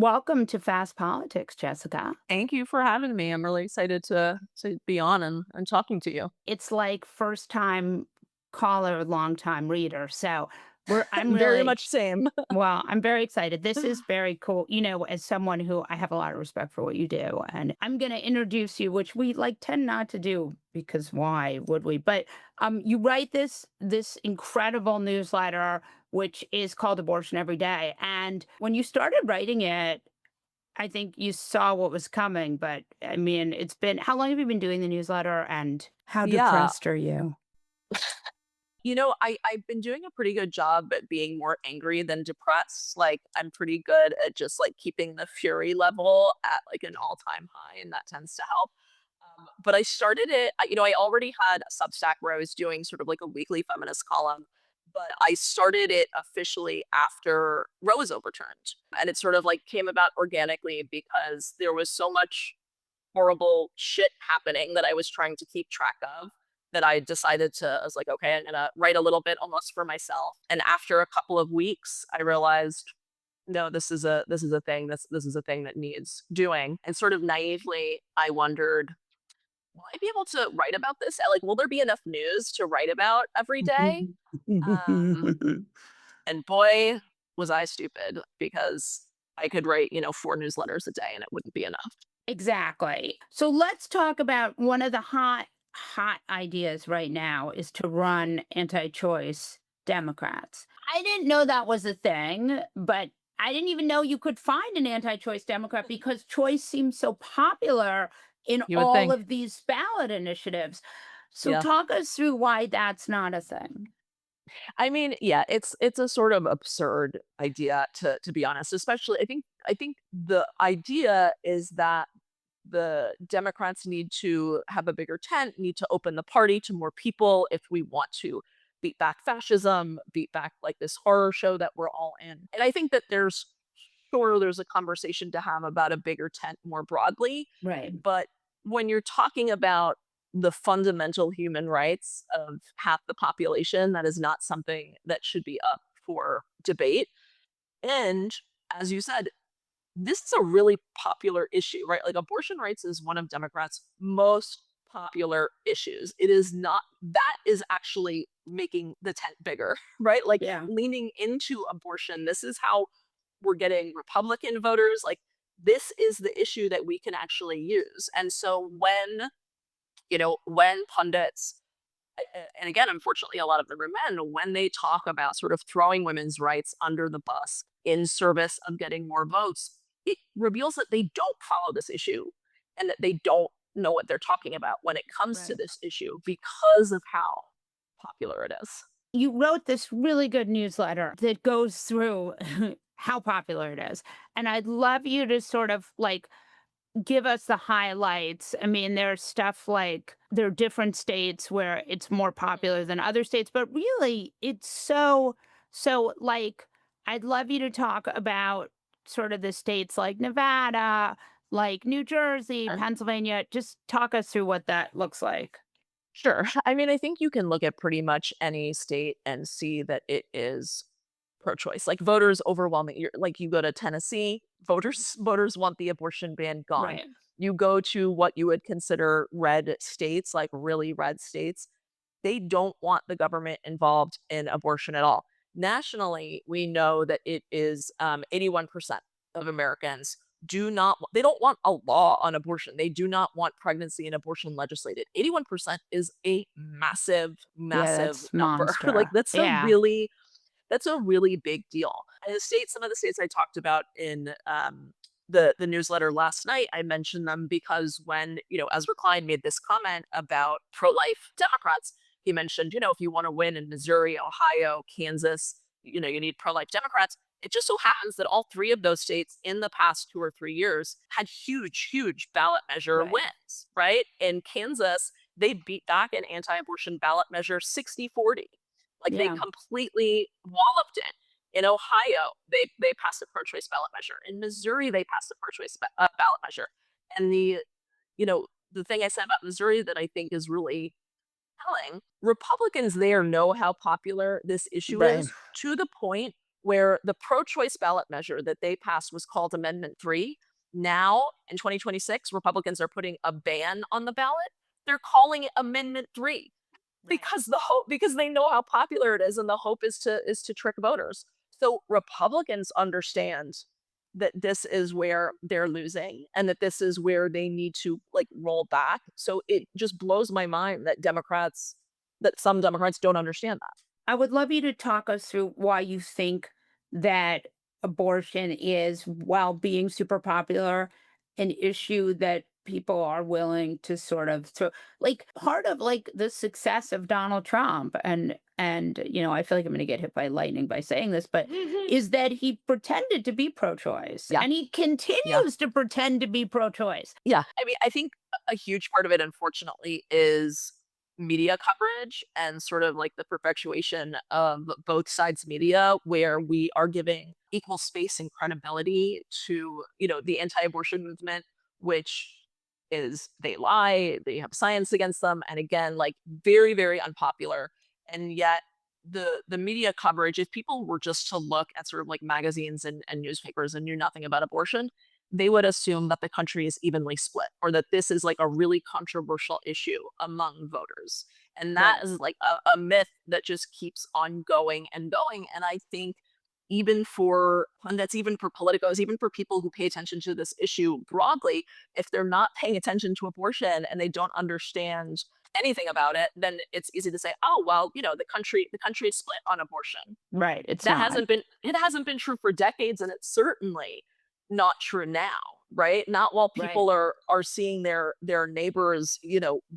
Welcome to Fast Politics, Jessica. Thank you for having me. I'm really excited to be on and talking to you. It's like first time caller, long time reader. So I'm Very really much same. I'm very excited. This is very cool. As someone who I have a lot of respect for what you do, and I'm going to introduce you, which we like tend not to do because why would we? But you write this incredible newsletter, which is called Abortion Every Day. And when you started writing it, I think you saw what was coming, but I mean, it's been how long have you been doing the newsletter and how Yeah. depressed are you? I've been doing a pretty good job at being more angry than depressed. Like I'm pretty good at just like keeping the fury level at like an all-time high, and that tends to help. But I started it, I already had a Substack where I was doing sort of like a weekly feminist column, but I started it officially after Roe was overturned. And it sort of like came about organically because there was so much horrible shit happening that I was trying to keep track of that I was like, okay, I'm gonna write a little bit almost for myself. And after a couple of weeks, I realized, no, this is a thing. This is a thing that needs doing. And sort of naively, I wondered, will I be able to write about this? Like, will there be enough news to write about every day? Um, and boy, was I stupid because I could write, 4 newsletters a day and it wouldn't be enough. Exactly. So let's talk about one of the hot ideas right now is to run anti-choice Democrats. I didn't know that was a thing, but I didn't even know you could find an anti-choice Democrat because choice seems so popular in You would all think. of these ballot initiatives. So Yeah. talk us through why that's not a thing. I mean, yeah, it's a sort of absurd idea to be honest, especially I think the idea is that the Democrats need to have a bigger tent, need to open the party to more people if we want to beat back fascism, beat back like this horror show that we're all in. And I think that there's a conversation to have about a bigger tent more broadly, Right. but when you're talking about the fundamental human rights of half the population, that is not something that should be up for debate. And as you said, this is a really popular issue, right? Like abortion rights is one of Democrats' most popular issues. It is not, that is actually making the tent bigger, right? Like Yeah. leaning into abortion. This is how we're getting Republican voters. Like this is the issue that we can actually use. And so when pundits, and again, unfortunately, a lot of them are men, when they talk about sort of throwing women's rights under the bus in service of getting more votes, it reveals that they don't follow this issue and that they don't know what they're talking about when it comes to Right. this issue because of how popular it is. You wrote this really good newsletter that goes through how popular it is. And I'd love you to sort of like give us the highlights. I mean, there's stuff like there are different states where it's more popular than other states, but really it's so like I'd love you to talk about sort of the states like Nevada, like New Jersey, Sure. Pennsylvania. Just talk us through what that looks like. Sure. I mean, I think you can look at pretty much any state and see that it is pro-choice. Like voters overwhelming. Like you go to Tennessee, voters want the abortion ban gone. Right. You go to what you would consider red states, like really red states, they don't want the government involved in abortion at all. Nationally, we know that it is 81% of Americans they don't want a law on abortion. They do not want pregnancy and abortion legislated. 81% is a massive, Yeah, massive that's number. Like monster. Yeah. that's a really big deal. And some of the states I talked about in the newsletter last night, I mentioned them because when, Ezra Klein made this comment about pro-life Democrats, he mentioned, if you want to win in Missouri, Ohio, Kansas, you need pro-life Democrats. It just so happens that all three of those states in the past 2 or 3 years had huge, huge ballot measure Right. wins, right? In Kansas, they beat back an anti-abortion ballot measure 60-40. Like they Yeah. completely walloped it. In Ohio, they passed a pro-choice ballot measure. In Missouri, they passed a pro-choice ballot measure. And the thing I said about Missouri that I think is really telling, Republicans there know how popular this issue Right. is to the point where the pro-choice ballot measure that they passed was called Amendment 3. Now, in 2026, Republicans are putting a ban on the ballot. They're calling it Amendment 3 Right. because because they know how popular it is and the hope is to trick voters. So Republicans understand that this is where they're losing and that this is where they need to like roll back. So it just blows my mind that some Democrats don't understand that. I would love you to talk us through why you think that abortion is, while being super popular, an issue that people are willing to sort of throw, like part of like the success of Donald Trump and I feel like I'm going to get hit by lightning by saying this, but is that he pretended to be pro-choice Yeah. and he Yeah. continues to pretend to be pro-choice. Yeah. I mean, I think a huge part of it, unfortunately, is media coverage and sort of like the perpetuation of both sides media, where we are giving equal space and credibility to, the anti-abortion movement, which is they lie, they have science against them, and again, like very, very unpopular. And yet the media coverage, if people were just to look at sort of like magazines and newspapers and knew nothing about abortion, they would assume that the country is evenly split or that this is like a really controversial issue among voters. And that Right. is like a myth that just keeps on going and going. And I think even for pundits, even for politicos, even for people who pay attention to this issue broadly, if they're not paying attention to abortion and they don't understand anything about it, then it's easy to say, oh well, the country is split on abortion. Right. It's That not. hasn't been it hasn't been true for decades, and it's certainly not true now, right? Not while Right. people are seeing their neighbors,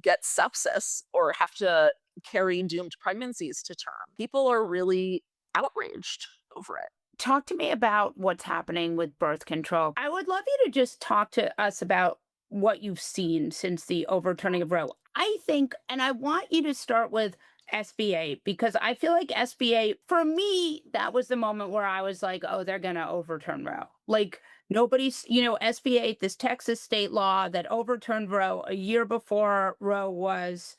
get sepsis or have to carry doomed pregnancies to term. People are really outraged over it. Talk to me about what's happening with birth control. I would love you to just talk to us about what you've seen since the overturning of Roe. I think, and I want you to start with SB8 because I feel like SB8, for me, that was the moment where I was like, oh, they're going to overturn Roe. Like, SB8, this Texas state law that overturned Roe a year before Roe was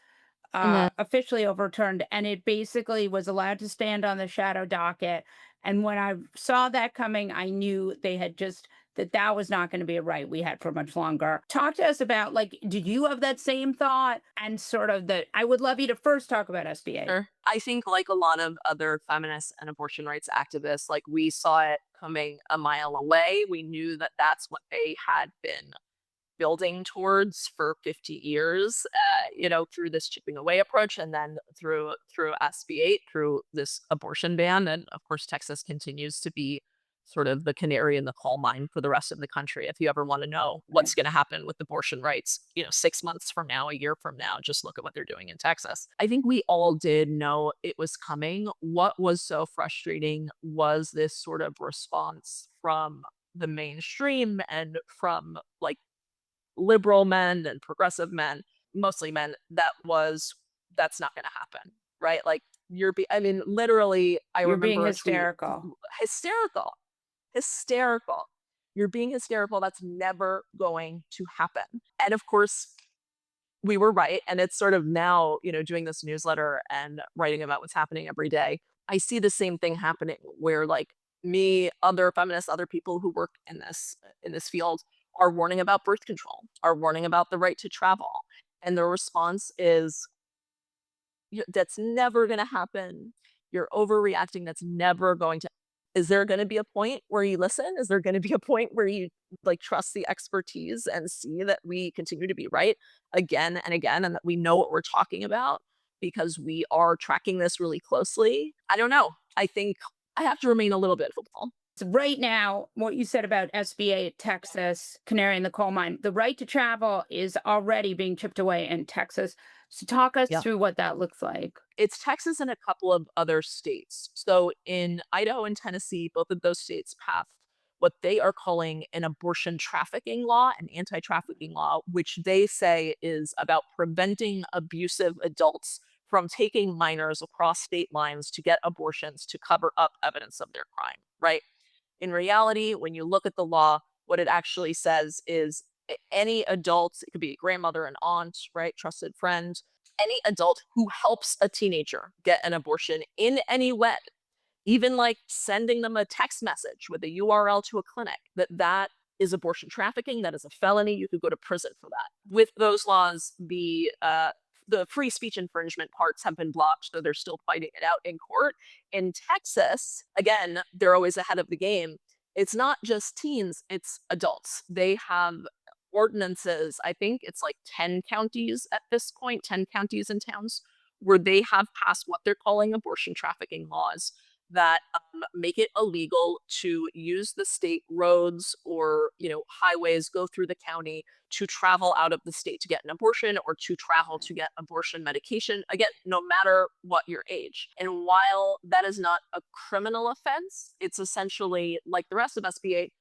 Mhm. officially overturned, and it basically was allowed to stand on the shadow docket. And when I saw that coming, I knew they had just that was not going to be a right we had for much longer. Talk to us about like, did you have that same thought? And sort of the, I would love you to first talk about SBA. Sure. I think like a lot of other feminists and abortion rights activists, like we saw it coming a mile away. We knew that that's what they had been building towards for 50 years, through this chipping away approach, and then through SB8, through this abortion ban, and of course, Texas continues to be sort of the canary in the coal mine for the rest of the country. If you ever want to know Right. what's going to happen with abortion rights, 6 months from now, a year from now, just look at what they're doing in Texas. I think we all did know it was coming. What was so frustrating was this sort of response from the mainstream and from like liberal men and progressive men, mostly men, that's not gonna happen, right? Like, I mean, literally, I You're being remember a tweet hysterical. hysterical, hysterical. "You're being hysterical, that's never going to happen." And, of course, we were right, and it's sort of now, doing this newsletter and writing about what's happening every day, I see the same thing happening where, like, me, other feminists, other people who work in this field are warning about birth control, are warning about the right to travel, and the response is, That's never gonna happen. You're overreacting, that's never going to." Is there gonna be a point where you listen? Is there gonna be a point where you, like, trust the expertise and see that we continue to be right again and again, and that we know what we're talking about because we are tracking this really closely? I don't know. I think I have to remain a little bit hopeful. So right now, what you said about SBA Texas, canary in the coal mine, the right to travel is already being chipped away in Texas. So talk us Yeah. through what that looks like. It's Texas and a couple of other states. So in Idaho and Tennessee, both of those states passed what they are calling an abortion trafficking law, an anti trafficking law, which they say is about preventing abusive adults from taking minors across state lines to get abortions to cover up evidence of their crime, right? In reality, when you look at the law, what it actually says is any adult, it could be a grandmother, an aunt, right, trusted friend, any adult who helps a teenager get an abortion in any way Even like sending them a text message with a URL to a clinic, that is abortion trafficking. That is a felony. You could go to prison for that. With those laws, the free speech infringement parts have been blocked, so they're still fighting it out in court. In Texas, again, they're always ahead of the game. It's not just teens, it's adults. They have ordinances, I think it's like 10 counties at this point, 10 counties and towns, where they have passed what they're calling abortion trafficking laws that make it illegal to use the state roads or highways, go through the county to travel out of the state to get an abortion or to travel to get abortion medication, again, no matter what your age. And while that is not a criminal offense, it's essentially like the rest of SB8.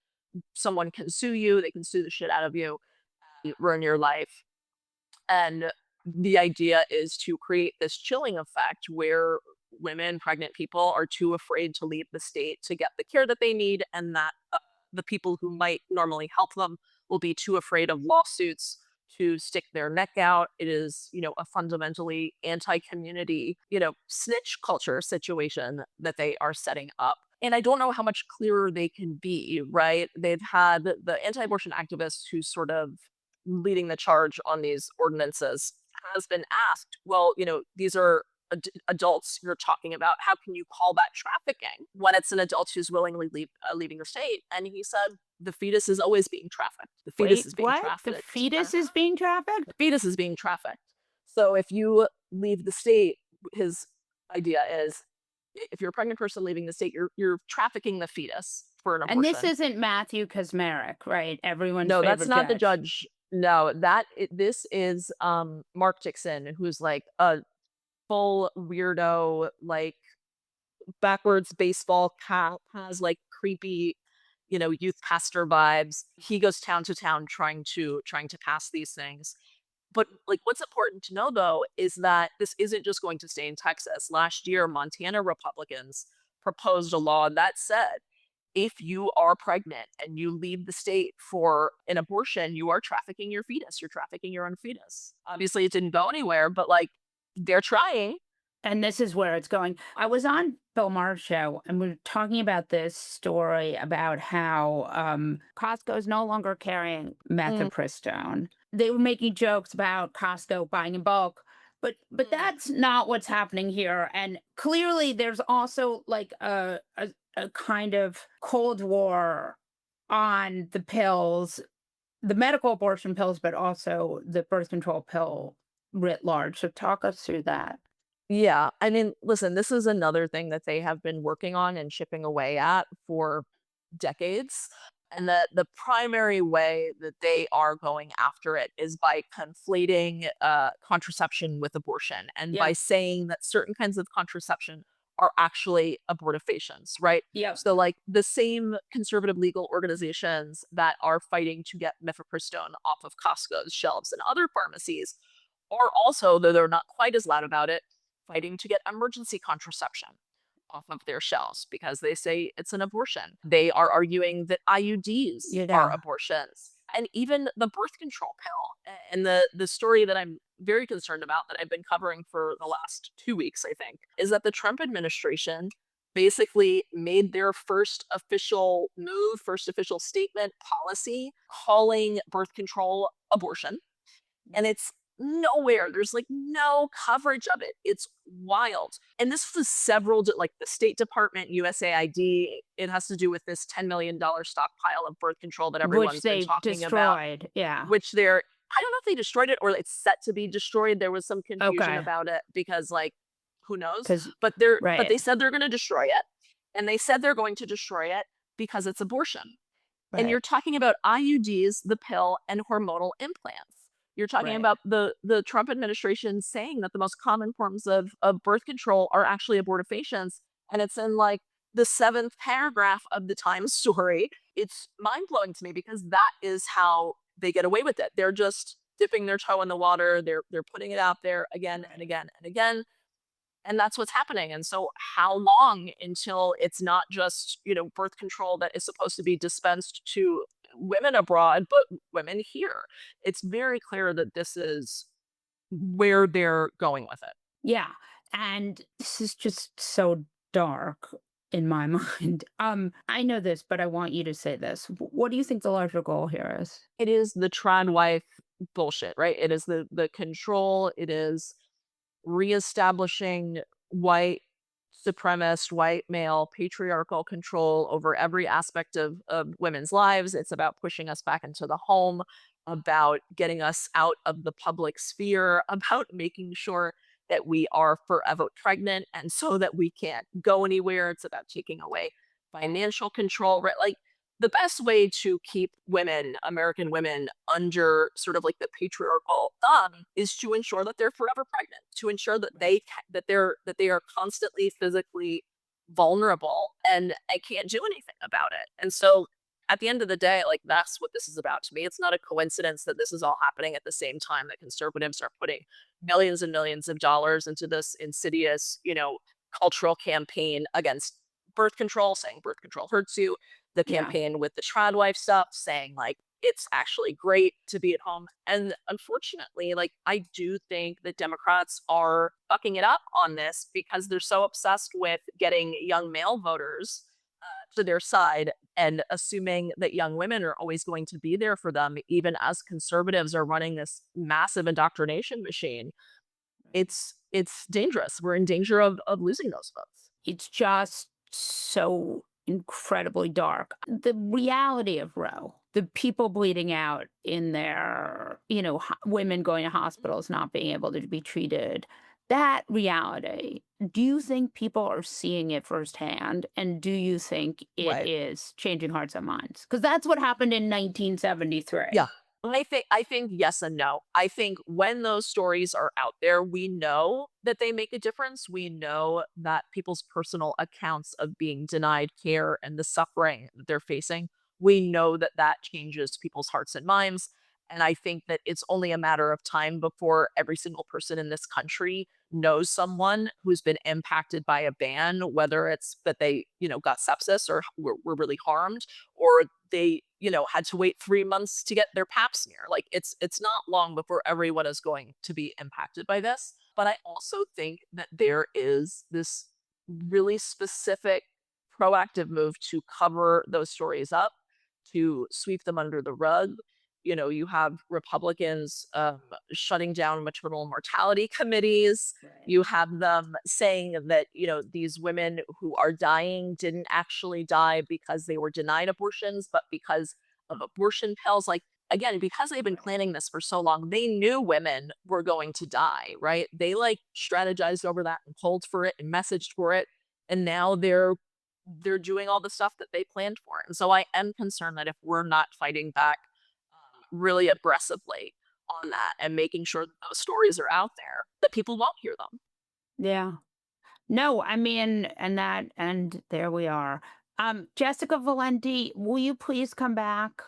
Someone can sue you, they can sue the shit out of you, ruin your life. And the idea is to create this chilling effect where women, pregnant people are too afraid to leave the state to get the care that they need, and that the people who might normally help them will be too afraid of lawsuits to stick their neck out. It is, a fundamentally anti-community, snitch culture situation that they are setting up. And I don't know how much clearer they can be, right? They've had the anti-abortion activists who sort of leading the charge on these ordinances has been asked, well, these are adults you're talking about. How can you call that trafficking when it's an adult who's willingly leaving the state? And he said, the fetus is always being trafficked. The fetus Wait, is being what? The trafficked. fetus is being The trafficked? fetus is being trafficked. So if you leave the state, his idea is if you're a pregnant person leaving the state, you're trafficking the fetus for an And this abortion. isn't Matthew Kaczmarek, right? Everyone's No, that's favorite not the judge. judge. No, this is Mark Dixon, who's like a full weirdo, like backwards baseball cap, has like creepy, youth pastor vibes. He goes town to town trying to pass these things. But like what's important to know though is that this isn't just going to stay in Texas. Last year, Montana Republicans proposed a law that said if you are pregnant and you leave the state for an abortion, you are trafficking your fetus. You're trafficking your own fetus. Obviously, it didn't go anywhere, but like they're trying. And this is where it's going. I was on Bill Maher's show and we were talking about this story about how Costco is no longer carrying Mm, methopristone. They were making jokes about Costco buying in bulk, but mm. that's not what's happening here. And clearly, there's also like a kind of cold war on the pills, the medical abortion pills, but also the birth control pill writ large. So talk us through that. Yeah, I mean, listen, this is another thing that they have been working on and chipping away at for decades. And the primary way that they are going after it is by conflating contraception with abortion and by Yeah. saying that certain kinds of contraception are actually abortifacients, right? Yep. So, like the same conservative legal organizations that are fighting to get mifepristone off of Costco's shelves and other pharmacies are also, though they're not quite as loud about it, fighting to get emergency contraception off of their shelves because they say it's an abortion. They are arguing that IUDs You are know. abortions and even the birth control pill. And the story that I'm very concerned about that I've been covering for the last 2 weeks, I think, is that the Trump administration basically made their first official move, first official statement policy calling birth control abortion, and it's nowhere. There's like no coverage of it. It's wild. And this was several, like the State Department, USAID. It has to do with this $10 million stockpile of birth control that Which everyone's been they talking about, destroyed. Yeah. which I don't know if they destroyed it or it's set to be destroyed. There was some confusion Okay. about it because, like, who knows? Because But right. they said they're going to destroy it, and they said they're going to destroy it because it's abortion. And Right. you're talking about IUDs, the pill, and hormonal implants. You're talking Right. about the Trump administration saying that the most common forms of birth control are actually abortifacients, and it's in like the seventh paragraph of the Times story. It's mind blowing to me because that is how they get away with it. They're just dipping their toe in the water. They're putting it out there again and Right. again and again, and that's what's happening. And so how long until it's not just, birth control that is supposed to be dispensed to women abroad, but women here? It's very clear that this is where they're going with it. Yeah. And this is just so dark. in my mind. I know this, but I want you to say this. What do you think the larger goal here is? It is the trad wife bullshit, right? It is the control. It is reestablishing white supremacist, white male, patriarchal control over every aspect of women's lives. It's about pushing us back into the home, about getting us out of the public sphere, about making sure that we are forever pregnant and so that we can't go anywhere. It's about taking away financial control, right? Like the best way to keep women, American women, under sort of like the patriarchal thumb is to ensure that they're forever pregnant, to ensure that Right. that they are constantly physically vulnerable and can't do anything about it. And so at the end of the day, like that's what this is about to me. It's not a coincidence that this is all happening at the same time that conservatives are putting millions and millions of dollars into this insidious, cultural campaign against birth control, saying birth control hurts you, the Yeah. campaign with the trad wife stuff, saying like it's actually great to be at home. And unfortunately, like I do think that Democrats are fucking it up on this because they're so obsessed with getting young male voters to their side and assuming that young women are always going to be there for them, even as conservatives are running this massive indoctrination machine. It's dangerous. We're in danger of losing those votes. It's just so incredibly dark. The reality of Roe, the people bleeding out in their, women going to hospitals not being able to be treated, that reality, do you think people are seeing it firsthand? And do you think it Right. is changing hearts and minds? Because that's what happened in Yeah. 1973. I think yes and no. I think when those stories are out there, we know that they make a difference. We know that people's personal accounts of being denied care and the suffering that they're facing, we know that that changes people's hearts and minds. And I think that it's only a matter of time before every single person in this country knows someone who's been impacted by a ban, whether it's that they, got sepsis or were really harmed, or they, had to wait 3 months to get their pap smear. Like it's not long before everyone is going to be impacted by this. But I also think that there is this really specific proactive move to cover those stories up, to sweep them under the rug. You have Republicans shutting down maternal mortality committees. Right. You have them saying that, these women who are dying didn't actually die because they were denied abortions, but because of abortion pills. Like, again, because they've been Right. planning this for so long, they knew women were going to die, right? They like strategized over that and pulled for it and messaged for it. And now they're doing all the stuff that they planned for. And so I am concerned that if we're not fighting back really aggressively on that and making sure that those stories are out there, that people won't hear them. Yeah. No, I mean, and there we are. Jessica Valenti, will you please come back?